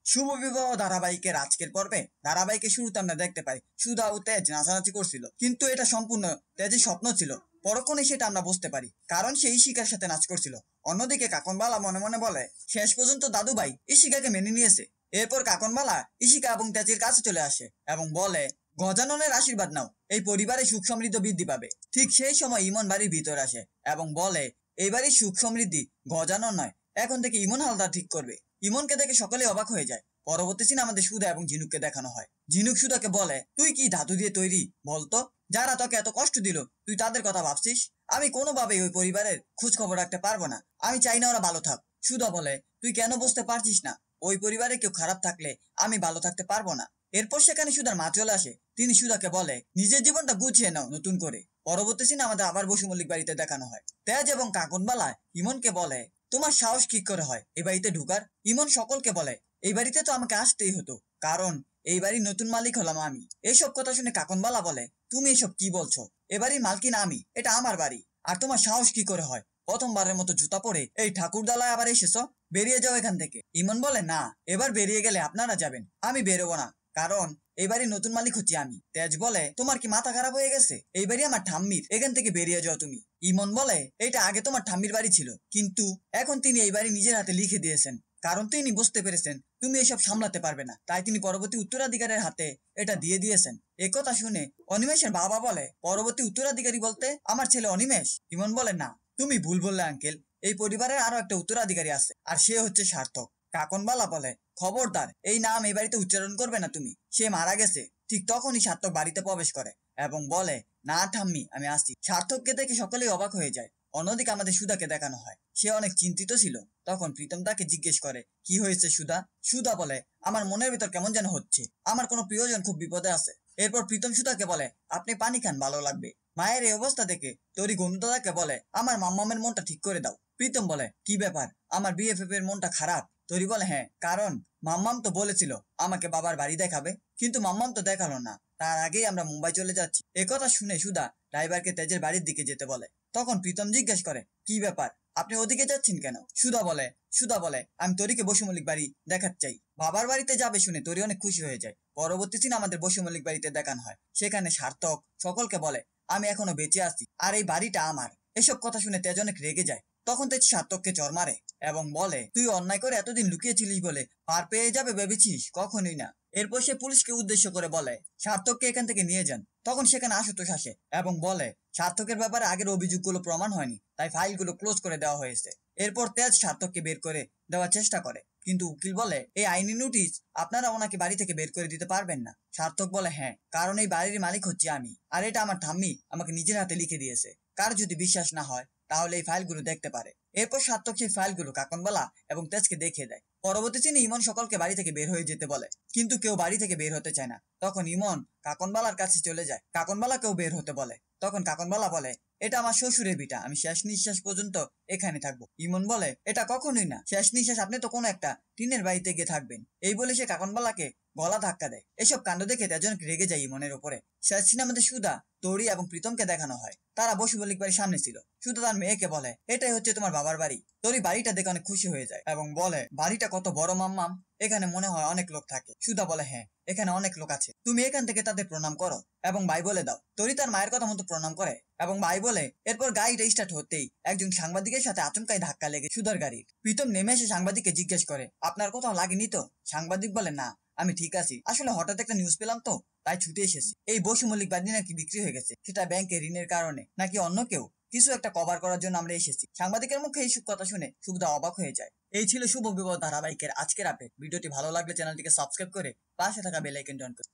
শুভ বিবাহ ধারাবাহিকের আজকের পর্বে ধারাবাহিকের শুরুতে আমরা দেখতে পাই সুধা ও তেজ নাচানাচি করছিল, কিন্তু এটা সম্পূর্ণ তেজের স্বপ্ন ছিল। পরক্ষণে সেটা আমরা বুঝতে পারি, কারণ সে ইশিকার সাথে নাচ করছিল। অন্যদিকে কাকনবালা মনে মনে বলে শেষ পর্যন্ত দাদুভাই ইশিকাকে মেনে নিয়েছে। এরপর কাকনবালা ইশিকা এবং তেজের কাছে চলে আসে এবং বলে, গজাননের আশীর্বাদ নাও, এই পরিবারে সুখ সমৃদ্ধ বৃদ্ধি পাবে। ঠিক সেই সময় ইমন বাড়ির ভিতর আসে এবং বলে, এই বাড়ির সুখ সমৃদ্ধি গজানন নয়, এখন থেকে ইমন হালদার ঠিক করবে। ইমনকে দেখে সকলে অবাক হয়ে যায়। পরবর্তী সিনে আমাদের সুধা এবং ঝিনুককে দেখানো হয়। ঝিনুক সুধাকে বলে, তুই কি ধাতু দিয়ে তৈরি বলতো? যারা তোকে এত কষ্ট দিল তুই তাদের কথা ভাবছিস? আমি কোনোভাবেই ওই পরিবারের খোঁজ খবর রাখতে পারবো না। আমি চাই না ওরা ভালো থাক। সুধা বলে, তুই কেন বুঝতে পারছিস না? ওই পরিবারে কেউ খারাপ থাকলে আমি ভালো থাকতে পারবো না। এরপর সেখানে সুধার মা চলে আসে। তিনি সুধাকে বলে, নিজের জীবনটা গুছিয়ে নাও নতুন করে। পরবর্তী সিনে আমাদের আবার বসু মল্লিক বাড়িতে দেখানো হয়। তেজ এবং কাকনবালা ইমনকে বলে, তোমার সাহস কি করে হয় এই বাড়িতে ঢুকার? ইমন সকলকে বলে, এই বাড়িতে তো আমাকে আসতেই হতো, কারণ এই বাড়ির নতুন মালিক হলাম আমি। এইসব কথা শুনে কাকনবালা বলে, তুমি এসব কি বলছো? এ বাড়ির মালকিন আমি, এটা আমার বাড়ি। আর তোমার সাহস কি করে হয় প্রথমবারের মতো জুতা পরে এই ঠাকুরদালায় আবার এসেছো? বেরিয়ে যাও এখান থেকে। ইমন বলে, না, এবার বেরিয়ে গেলে আপনারা যাবেন, আমি বেরোবো না, কারণ এই বাড়ির নতুন মালিক হচ্ছি আমি। তেজ বলে, তোমার কি মাথা খারাপ হয়ে গেছে? এই বাড়ি আমার ঠাম্মির, এখান থেকে বেরিয়ে যাও তুমি। ইমন বলে, এটা আগে তোমার ঠাম্মির বাড়ি ছিল, কিন্তু এখন তিনি এই বাড়ি নিজের হাতে লিখে দিয়েছেন, কারণ তিনি বুঝতে পেরেছেন তুমি এসব সামলাতে পারবে না, তাই তিনি পরবর্তী উত্তরাধিকারের হাতে এটা দিয়ে দিয়েছেন। একথা শুনে অনিমেষের বাবা বলে, পরবর্তী উত্তরাধিকারী বলতে আমার ছেলে অনিমেষ? ইমন বলে, না, তুমি ভুল বললে আঙ্কেল, এই পরিবারের আরো একটা উত্তরাধিকারী আছে, আর সে হচ্ছে সার্থক। কাকনবালা বলে, খবরদার এই নাম এই বাড়িতে উচ্চারণ করবে না তুমি, সে মারা গেছে। ঠিক তখনই সার্থক বাড়িতে প্রবেশ করে এবং বলে, না ঠাম্মি, আমি আসছি। সার্থককে দেখে সকলেই অবাক হয়ে যায়। অন্যদিকে আমাদের সুধাকে দেখানো হয়, সে অনেক চিন্তিত ছিল। তখন প্রীতম তাকে জিজ্ঞেস করে, কি হয়েছে সুধা? সুধা বলে, আমার মনের ভিতর কেমন যেন হচ্ছে, আমার কোনো প্রিয়জন খুব বিপদে আছে। এরপর প্রীতম সুধাকে বলে, আপনি পানি খান, ভালো লাগবে। মায়ের এই অবস্থা দেখে তরি গনুদাদাকে বলে, আমার মাম্মামের মনটা ঠিক করে দাও। প্রীতম বলে, কি ব্যাপার, আমার বিএফএফ এর মনটা খারাপ? তরি বলে, হ্যাঁ, কারণ মাম্মাম তো বলেছিল আমাকে বাবার বাড়ি দেখাবে, কিন্তু মাম্মাম তো দেখালো না, তার আগেই আমরা মুম্বাই চলে যাচ্ছি। একথা শুনে সুধা ড্রাইভারকে তেজের বাড়ির দিকে যেতে বলে। তখন প্রীতম জিজ্ঞেস করে, কি ব্যাপার, আপনি ওদিকে যাচ্ছেন কেন? সুধা বলে, আমি তরিকে বসু মল্লিক বাড়ি দেখাতে চাই। বাবার বাড়িতে যাবে শুনে তরি অনেক খুশি হয়ে যায়। পরবর্তী দিন আমাদের বসু মল্লিক বাড়িতে দেখানো হয়। সেখানে সার্থক সকলকে বলে, আমি এখনো বেঁচে আছি, আর এই বাড়িটা আমার। এসব কথা শুনে তেজ অনেক রেগে যায়। তখন তেজ সার্থককে চড় মারে এবং বলে, তুই অন্যায় করে এতদিন লুকিয়েছিলিস বলে পার পেয়ে যাবে ভেবেছিস? কখনোই না। এরপর সে পুলিশকে উদ্দেশ্য করে বলে, সার্থককে এখান থেকে নিয়ে যান। তখন সেখানে আশুতোষ আসে এবং বলে, সার্থকের ব্যাপারে আগের অভিযোগগুলো প্রমাণ হয়নি, তাই ফাইলগুলো ক্লোজ করে দেওয়া হয়েছে। এরপর তেজ সার্থককে বের করে দেওয়ার চেষ্টা করে, কিন্তু উকিল বলে, এই আইনি নোটিশ আপনারা ওনাকে বাড়ি থেকে বের করে দিতে পারবেন না। সার্থক বলে, হ্যাঁ, কারণ এই বাড়ির মালিক হচ্ছে আমি, আর এটা আমার ঠাম্মি আমাকে নিজের হাতে লিখে দিয়েছে। কার যদি বিশ্বাস না হয় তাহলে এই ফাইলগুলো দেখতে পারে। এরপর সার্থক সেই ফাইলগুলো কাকনবালা এবং তেজকে দেখিয়ে দেয়। পরবর্তী দিনে ইমন সকলকে বাড়ি থেকে বের হয়ে যেতে বলে, কিন্তু কেউ বাড়ি থেকে বের হতে চায় না। তখন ইমন কাকনবালার কাছে চলে যায়, কাকনবালাকেও বের হতে বলে। তখন কাকনবালা বলে, এটা আমার শ্বশুরের ভিটা, আমি শেষ নিঃশ্বাস পর্যন্ত এখানে থাকবো। ইমন বলে, এটা কখনোই না, শেষ নিঃশ্বাস আপনি তো কোনো একটা টিনের বাড়িতে গিয়ে থাকবেন। এই বলে সে কাকনবালাকে গলা ধাক্কা দেয়। এসব কাণ্ড দেখে তেজন রেগে যায় ইমনের উপরে। শেষ সিনেমাতে সুধা, তরি এবং প্রীতমকে দেখানো হয়। তারা বসু মল্লিক বাড়ির সামনে ছিল। সুধা তার মেয়েকে বলে, এটাই হচ্ছে তোমার বাবার বাড়ি। তরি বাড়িটা দেখে অনেক খুশি হয়ে যায় এবং বলে, বাড়িটা কত বড় মাম্মাম, এখানে মনে হয় অনেক লোক থাকে। সুধা বলে, হ্যাঁ, এখানে অনেক লোক আছে, তুমি এখান থেকে তাদের প্রণাম করো এবং বাই বলে দাও। তরি তার মায়ের কথা মতো প্রণাম করে এবং বাই বলে। এরপর গাড়িটা স্টার্ট হতেই একজন সাংবাদিকের সাথে আচমকাই ধাক্কা লেগে সুধার গাড়ির। প্রীতম নেমে এসে সাংবাদিককে জিজ্ঞেস করে, আপনার কোথাও লাগেনি তো? সাংবাদিক বলে, না, আমি ঠিক আছি, আসলে হঠাৎ একটা নিউজ পেলাম তো, তাই ছুটে এসেছি। এই বসু মল্লিক বাড়ি নাকি বিক্রি হয়ে গেছে, সেটা ব্যাংকে ঋণের কারণে, নাকি অন্য কেউ কিছু একটা কভার করার জন্য আমরা এসেছি। সাংবাদিকের মুখে এই কথা শুনে সুধা অবাক হয়ে যায়। এই ছিল শুভ বিবাহ ধারাবাহিকের আজকের আপডেট। ভিডিওটি ভালো লাগলে চ্যানেলটিকে সাবস্ক্রাইব করে পাশে থাকা বেল আইকনটি অন করুন।